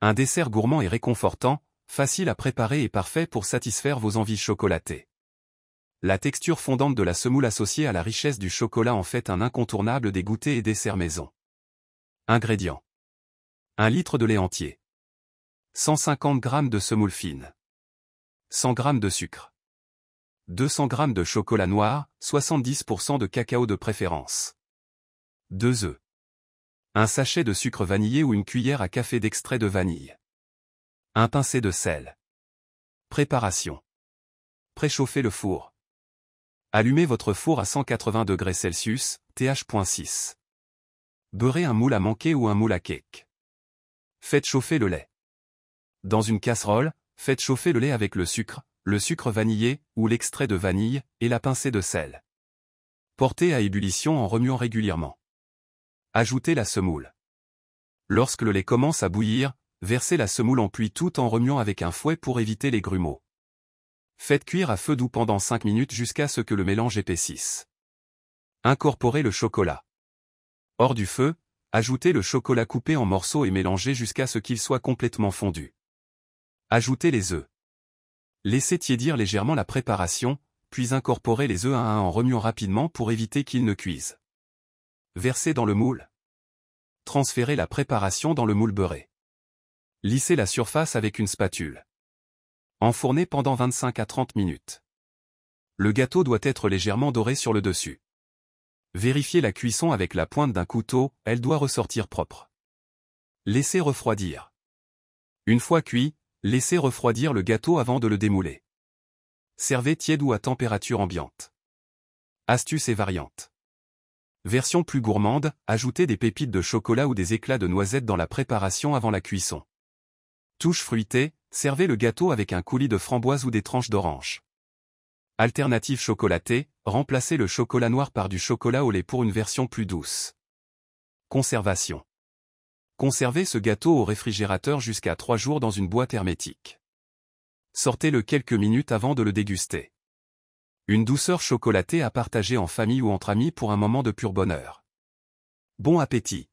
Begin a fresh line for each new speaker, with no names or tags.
Un dessert gourmand et réconfortant, facile à préparer et parfait pour satisfaire vos envies chocolatées. La texture fondante de la semoule associée à la richesse du chocolat en fait un incontournable des goûters et desserts maison. Ingrédients. 1 litre de lait entier. 150 g de semoule fine. 100 g de sucre. 200 g de chocolat noir, 70% de cacao de préférence. 2 œufs. Un sachet de sucre vanillé ou une cuillère à café d'extrait de vanille. Un pincé de sel. Préparation. Préchauffez le four. Allumez votre four à 180 degrés Celsius, TH.6. Beurrez un moule à manquer ou un moule à cake. Faites chauffer le lait. Dans une casserole, faites chauffer le lait avec le sucre vanillé ou l'extrait de vanille et la pincée de sel. Portez à ébullition en remuant régulièrement. Ajoutez la semoule. Lorsque le lait commence à bouillir, versez la semoule en pluie tout en remuant avec un fouet pour éviter les grumeaux. Faites cuire à feu doux pendant 5 minutes jusqu'à ce que le mélange épaississe. Incorporez le chocolat. Hors du feu, ajoutez le chocolat coupé en morceaux et mélangez jusqu'à ce qu'il soit complètement fondu. Ajoutez les œufs. Laissez tiédir légèrement la préparation, puis incorporez les œufs un à un en remuant rapidement pour éviter qu'ils ne cuisent. Versez dans le moule. Transférez la préparation dans le moule beurré. Lissez la surface avec une spatule. Enfournez pendant 25 à 30 minutes. Le gâteau doit être légèrement doré sur le dessus. Vérifiez la cuisson avec la pointe d'un couteau, elle doit ressortir propre. Laissez refroidir. Une fois cuit, laissez refroidir le gâteau avant de le démouler. Servez tiède ou à température ambiante. Astuces et variantes. Version plus gourmande, ajoutez des pépites de chocolat ou des éclats de noisettes dans la préparation avant la cuisson. Touche fruitée, servez le gâteau avec un coulis de framboise ou des tranches d'orange. Alternative chocolatée, remplacez le chocolat noir par du chocolat au lait pour une version plus douce. Conservation. Conservez ce gâteau au réfrigérateur jusqu'à 3 jours dans une boîte hermétique. Sortez-le quelques minutes avant de le déguster. Une douceur chocolatée à partager en famille ou entre amis pour un moment de pur bonheur. Bon appétit!